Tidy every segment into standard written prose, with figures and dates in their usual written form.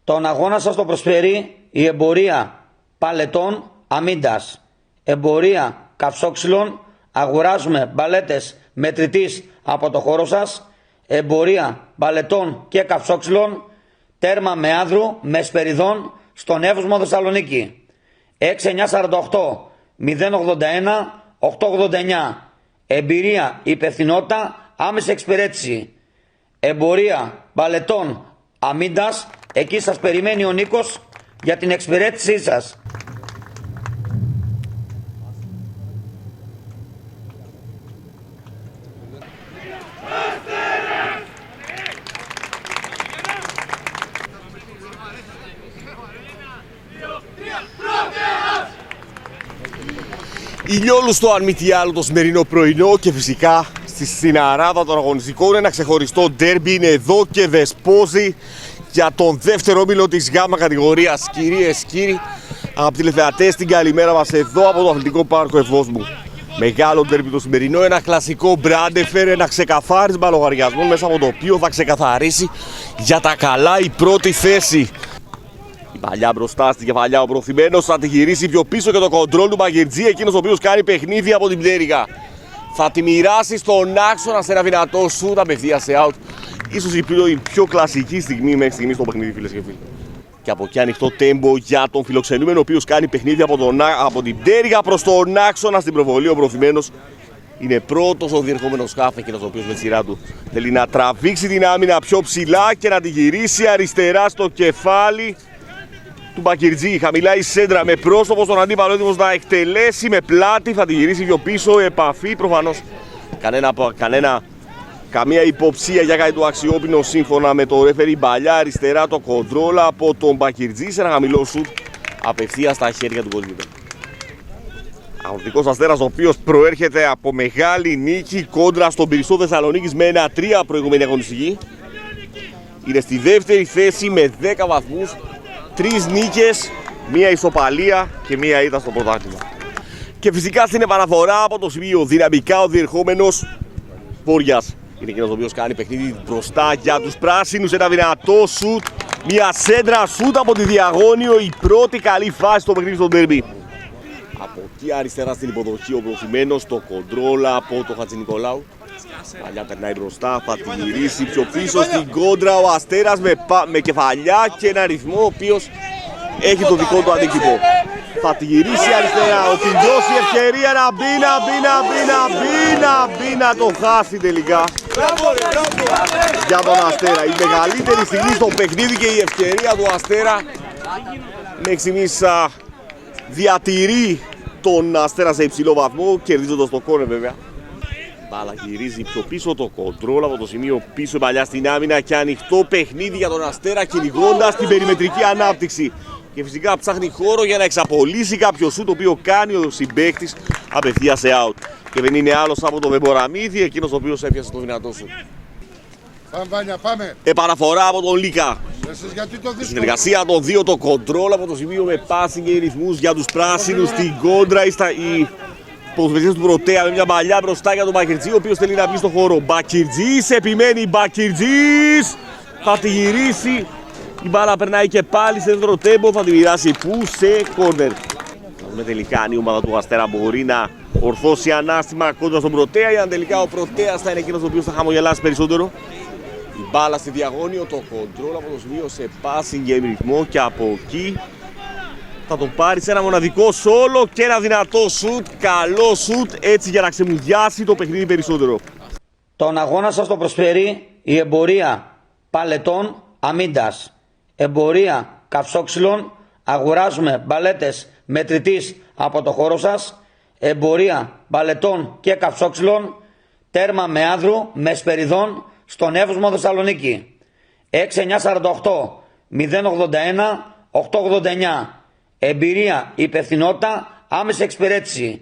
Τον αγώνα σας το προσφέρει η εμπορία παλετών Αμίντας. Εμπορία καυσόξυλων, αγοράζουμε μπαλέτες μετρητής από το χώρο σας. Εμπορία παλετών και καυσόξυλων, τέρμα με άνδρου, με σπεριδών, στον Εύωσμο Θεσσαλονίκη. 6948 081 889. Εμπειρία, υπευθυνότητα, άμεση εξυπηρέτηση. Εμπορία παλετών Αμίντας. Εκεί σας περιμένει ο Νίκος για την εξυπηρέτησή σας. Ηλιόλουστο αν μη τι άλλο το σημερινό πρωινό και φυσικά στην αράδα των αγωνιστικών ένα ξεχωριστό ντέρμπι είναι εδώ και δεσπόζει για τον δεύτερο όμιλο της γάμα κατηγορίας. Κυρίες, κύριοι, αγαπητοί τηλεθεατές, την καλημέρα μας εδώ από το Αθλητικό Πάρκο Ευόσμου. Μεγάλο ντέρμπι το σημερινό, ένα κλασικό μπράντεφερ, ένα ξεκαθάρισμα λογαριασμών μέσα από το οποίο θα ξεκαθαρίσει για τα καλά η πρώτη θέση. Η παλιά μπροστά στην κεφαλιά, ο προωθημένος θα τη γυρίσει πιο πίσω και το κοντρόλ του Μπακερτζή, εκείνος ο οποίος κάνει παιχνίδι από την πτέρυγα. Θα τη μοιράσει στον άξονα σε ένα δυνατό σούτ απευθείας σε out. Ίσως η πιο κλασική στιγμή μέχρι στιγμής στο παιχνίδι, φίλες και φίλοι. Και από εκεί ανοιχτό τέμπο για τον φιλοξενούμενο, ο οποίος κάνει παιχνίδι από την πτέρυγα προς τον άξονα στην προβολή. Ο προωθημένος είναι πρώτος, ο διερχόμενος χάφ, εκείνος ο οποίος με τη σειρά του θέλει να τραβήξει την άμυνα πιο ψηλά και να τη γυρίσει αριστερά στο κεφάλι του Μπακερτζή. Χαμηλά η σέντρα με πρόσωπο στον αντίπαλο, έτοιμος να εκτελέσει με πλάτη. Θα τη γυρίσει πιο πίσω, επαφή προφανώς. Καμία υποψία για κάτι το αξιόπινο σύμφωνα με το ρέφερι. Μπαλιά αριστερά το κοντρόλα από τον Μπακερτζή σε ένα χαμηλό σουτ απευθείας στα χέρια του κοσμήτου. Αγωνιστικός Αστέρας, ο οποίος προέρχεται από μεγάλη νίκη κόντρα στον Πυριστό Θεσσαλονίκης με 1-3 προηγούμενη αγωνιστική. Είναι στη δεύτερη θέση με 10 βαθμούς, 3 νίκες, μία ισοπαλία και μία ήττα στο πρωτάθλημα. Και φυσικά στην επαναφορά από το σημείο δυναμικά ο διερχόμενος Βόρειας. Είναι εκείνος ο οποίος κάνει παιχνίδι μπροστά για τους πράσινους. Ένα δυνατό σουτ, μια σέντρα σουτ από τη διαγώνιο. Η πρώτη καλή φάση στο παιχνίδι στο ντέρμπι. Από εκεί αριστερά στην υποδοχή ο προωθημένος, το κοντρόλα από τον Χατζηνικολάου. Παλιά περνάει μπροστά, θα τη γυρίσει πιο πίσω στην κόντρα ο Αστέρας με κεφαλιά και ένα ρυθμό ο οποίος έχει το δικό του αντίκτυπο. Θα τη γυρίσει αριστερά, ο Πινδός η ευκαιρία να μπει να το χάσει τελικά για τον Αστέρα. Η μεγαλύτερη στιγμή στο παιχνίδι και η ευκαιρία του Αστέρα μέχρι στιγμής διατηρεί τον Αστέρα σε υψηλό βαθμό, κερδίζοντας το κόρνερ βέβαια. Μπάλα γυρίζει πιο πίσω, το κοντρόλ από το σημείο πίσω, παλιά στην άμυνα και ανοιχτό παιχνίδι για τον Αστέρα, κυνηγώντας την περιμετρική ανάπτυξη. Και φυσικά ψάχνει χώρο για να εξαπολύσει κάποιο σου το οποίο κάνει ο συμπαίκτης απευθείας σε out. Και δεν είναι άλλος από τον Βεμποραμίδη, εκείνος ο οποίος έπιασε το δυνατό σου. Πάμε Βάνια, πάμε. Επαναφορά από τον Λίκα. Στη συνεργασία των δύο, το κοντρόλ από το σημείο με passing και ρυθμούς για τους πράσινους στην κόντρα. Οι ποδοσφαιριστές του Πρωτέα με μια παλιά μπροστά για τον Μπακερτζή, ο οποίος θέλει να μπει στο χώρο. Μπακερτζής επιμένει, Μπακερτζής θα τη γυρίσει. Η μπάλα περνάει και πάλι σε δεύτερο τέμπο, θα τη μοιράσει που σε κόρνερ. Με τελικά αν η ομάδα του Αστέρα μπορεί να ορθώσει ανάστημα κόντρα στον Πρωτέα ή αν τελικά ο Πρωτέας θα είναι εκείνος ο οποίος θα χαμογελάσει περισσότερο. Η μπάλα στη διαγώνιο, το κοντρόλ από το σημείο σε passing και ρυθμό και από εκεί θα το πάρει σε ένα μοναδικό σόλο και ένα δυνατό σουτ, καλό σουτ έτσι για να ξεμουδιάσει το παιχνίδι περισσότερο. Τον αγώνα σας το προσφέρει η εμπορία παλετών Αμίντας. Εμπορία καυσόξυλων, αγοράζουμε μπαλέτες μετρητής από το χώρο σας. Εμπορία μπαλετών και καυσόξυλων, τέρμα με άνδρου, με σπεριδών, στον Εύωσμο Θεσσαλονίκη. 6948 081 889. Εμπειρία, υπευθυνότητα, άμεση εξυπηρέτηση.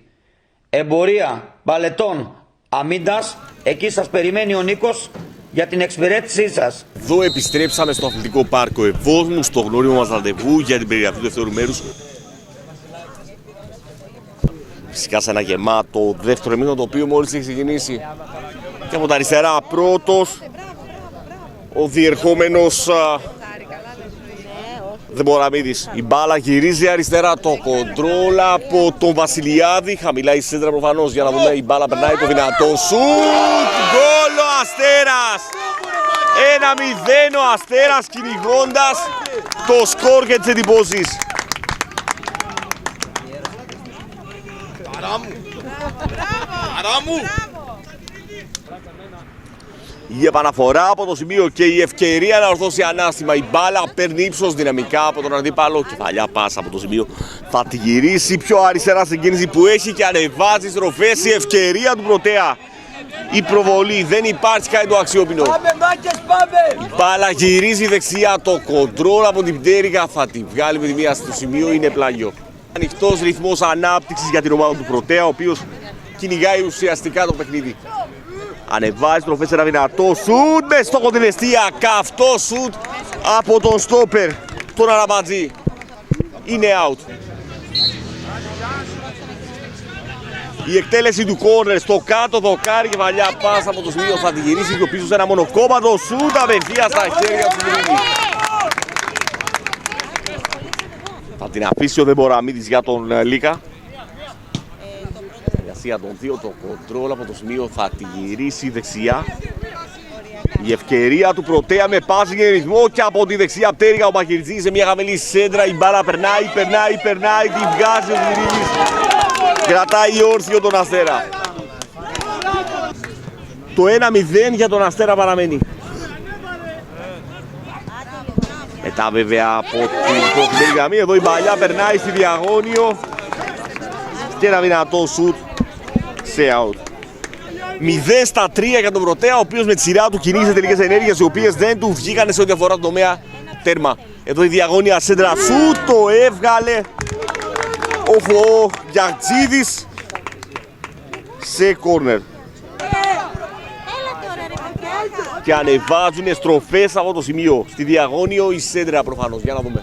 Εμπορία μπαλετών Αμίντας. Εκεί σας περιμένει ο Νίκος για την εξυπηρέτησή σας. Εδώ επιστρέψαμε στο Αθλητικό Πάρκο Ευόσμου, στο γνώριμο μας ραντεβού για την περιγραφή του δεύτερου μέρους. Φυσικά σε ένα γεμάτο δεύτερο μήνο, το οποίο μόλις έχει ξεκινήσει. Και από τα αριστερά πρώτος ο διερχόμενος Δεμποραμίδης. Η μπάλα γυρίζει αριστερά, το κοντρόλ από τον Βασιλιάδη. Χαμηλά η σέντρα προφανώς για να δούμε. Η μπάλα περνάει το δυνατό σουτ. Γκολ ο Αστέρας. 1-0 ο Αστέρας κυνηγώντας το σκορ και τις εντυπώσεις. Η επαναφορά από το σημείο και η ευκαιρία να ορθώσει ανάστημα. Η μπάλα παίρνει ύψος δυναμικά από τον αντίπαλο. Κεφαλιά πάσα από το σημείο. Θα τη γυρίσει πιο αριστερά στην κίνηση που έχει και ανεβάζει στροφές. Η ευκαιρία του Πρωτέα. Η προβολή, δεν υπάρχει κάτι το αξιόπινο. Η μπάλα γυρίζει δεξιά, το κοντρόλ από την πτέρυγα θα τη βγάλει με τη μία στο σημείο, είναι πλάγιο. Ανοιχτός ρυθμός ανάπτυξης για την ομάδα του Πρωτέα, ο οποίος κυνηγάει ουσιαστικά το παιχνίδι. Ανεβάζει στροφές, ένα δυνατό σουτ με στόχο την εστία, καυτό σουτ από τον στόπερ, τον Αραμπατζή. Είναι out. Η εκτέλεση του κόρνερ στο κάτω δοκάρι και βαλιά πάσα από το σημείο θα τη γυρίσει πιο πίσω σε ένα μονοκόμματο σούτ απευθεία στα χέρια του Δημήτρη. Θα την αφήσει ο Δεμποραμίδης για τον Λίκα. Συνεργασία των δύο, το κοντρόλ από το σημείο θα τη γυρίσει δεξιά. Η ευκαιρία του Πρωτέα με πάση και ρυθμό και από τη δεξιά πτέρυγα ο Μπακυρτζής σε μια χαμηλή σέντρα. Η μπάλα περνάει, τη βγάζει ο Δημήτρης. Κρατάει όρθιο τον Αστέρα. Το 1-0 για τον Αστέρα παραμένει. Μετά βέβαια από την περιγραμμή εδώ η παλιά περνάει στη διαγώνιο και ένα δυνατό σουτ σε out. 0-3 για τον Πρωτέα, ο οποίος με τη σειρά του κινεί σε τελικές ενέργειες οι οποίες δεν του βγήκαν σε ό,τι αφορά τον τομέα τέρμα. Εδώ η διαγώνια σέντρα σουτ το έβγαλε ο Γιαρτζίδης σε κόρνερ. Και ανεβάζουν στροφές από το σημείο. Στη διαγώνιο η σέντρα προφανώς. Για να δούμε.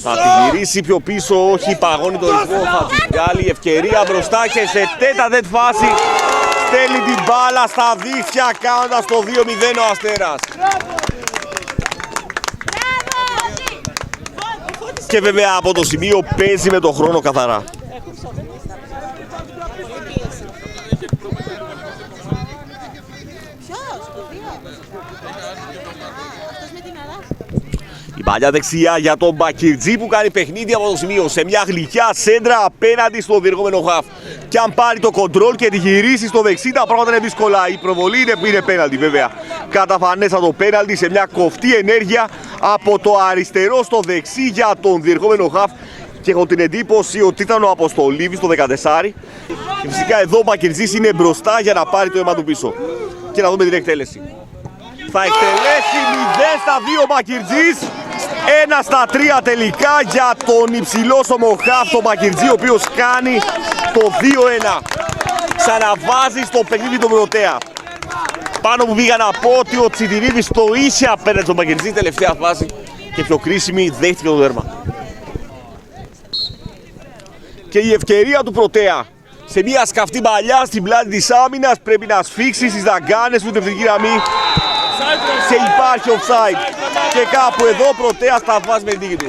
Θα τη γυρίσει πιο πίσω, όχι, παγώνει το ρυθμό. Θα τη βγάλει ευκαιρία μπροστά και σε τέτα φάση στέλνει την μπάλα στα δίχτυα κάνοντας το 2-0 ο Αστέρας. Και βέβαια από το σημείο παίζει με το χρόνο καθαρά. Η παλιά δεξιά για τον Μπακυρτζή που κάνει παιχνίδι από το σημείο σε μια γλυκιά σέντρα απέναντι στο διεργόμενο χαφ. Και αν πάρει το κοντρόλ και τη γυρίσει στο δεξί, τα πράγματα είναι δύσκολα. Η προβολή είναι πέναλτι βέβαια. Καταφανέστατο πέναλτι σε μια κοφτή ενέργεια από το αριστερό στο δεξί για τον διεργόμενο χαφ. Και έχω την εντύπωση ότι ήταν ο Αποστολίβης το 14. Και φυσικά εδώ ο Μπακυρτζής είναι μπροστά για να πάρει το αίμα του πίσω. Και να δούμε την εκτέλεση. Θα εκτελέσει 0-2 ο Μπακυρτζής. 1-3 τελικά για τον υψηλόσωμο χαφ τον Μπακυρτζή, ο οποίος κάνει το 2-1. Ξαναβάζει στο παιχνίδι τον Πρωτέα. Πάνω που πήγα να πω ότι ο Τσιτηρίδης το είχε απέναντι στον Μπακυρτζή τελευταία φάση και πιο κρίσιμη δέχτηκε το δέρμα. Και η ευκαιρία του Πρωτέα σε μια σκαφτή παλιά στην πλάτη της άμυνας πρέπει να σφίξει στις δαγκάνες του τευτική γραμμή και υπάρχει offside. Και κάπου εδώ ο Πρωτέας θα βάζει με την τύχη του.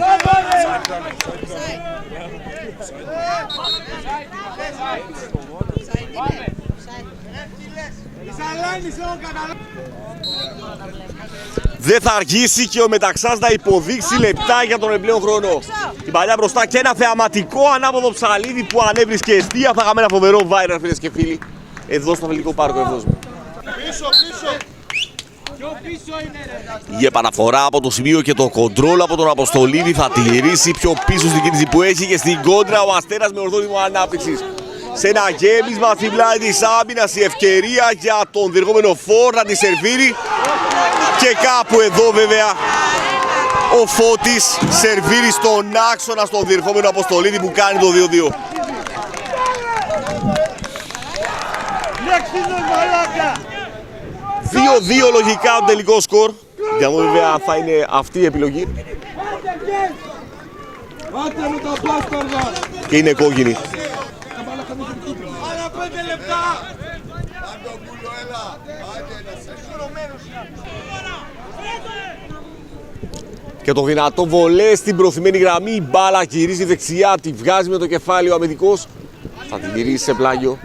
Δεν θα αργήσει και ο Μεταξάς να υποδείξει λεπτά για τον επιπλέον χρόνο. Η παλιά μπροστά και ένα θεαματικό ανάποδο ψαλίδι που ανέβρισκε εστία. Θα είχαμε ένα φοβερό viral, φίλες και φίλοι, εδώ στο Αθλητικό Πάρκο Ευνόσμου. Η επαναφορά από το σημείο και το κοντρόλ από τον Αποστολίδη θα τη γυρίσει πιο πίσω στην κίνηση που έχει και στην κόντρα ο Αστέρας με ορθό ρυθμό ανάπτυξης. Σε ένα γέμισμα στην πλάτη της άμυνας η ευκαιρία για τον διεργόμενο φόρ να τη σερβίρει. Και κάπου εδώ βέβαια ο Φώτης σερβίρει στον άξονα στον διερχόμενο Αποστολίδη που κάνει το 2-2. Δύο λογικά το τελικό σκορ. Για να δούμε βέβαια αν θα είναι αυτή η επιλογή. Και είναι κόκκινη. Και το δυνατό βολέ στην προθυμένη γραμμή. Η μπάλα γυρίζει δεξιά, τη βγάζει με το κεφάλι ο αμυντικός. Θα την γυρίσει σε πλάγιο.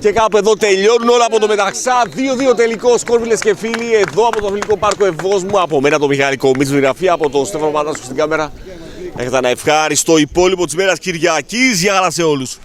Και κάπου εδώ τελειώνουν όλα από το Μεταξά. 2-2 τελικός, Κόρβιλες και φίλοι. Εδώ από το Αθλητικό Πάρκο Ευόσμου. Από μένα το Μιχάλη Κομίτσο, τη γραφή, από τον Στέφανο Μαντάσου στην κάμερα. Έχετε ένα ευχάριστο υπόλοιπο της μέρας Κυριακής. Γεια χαρά σε όλους.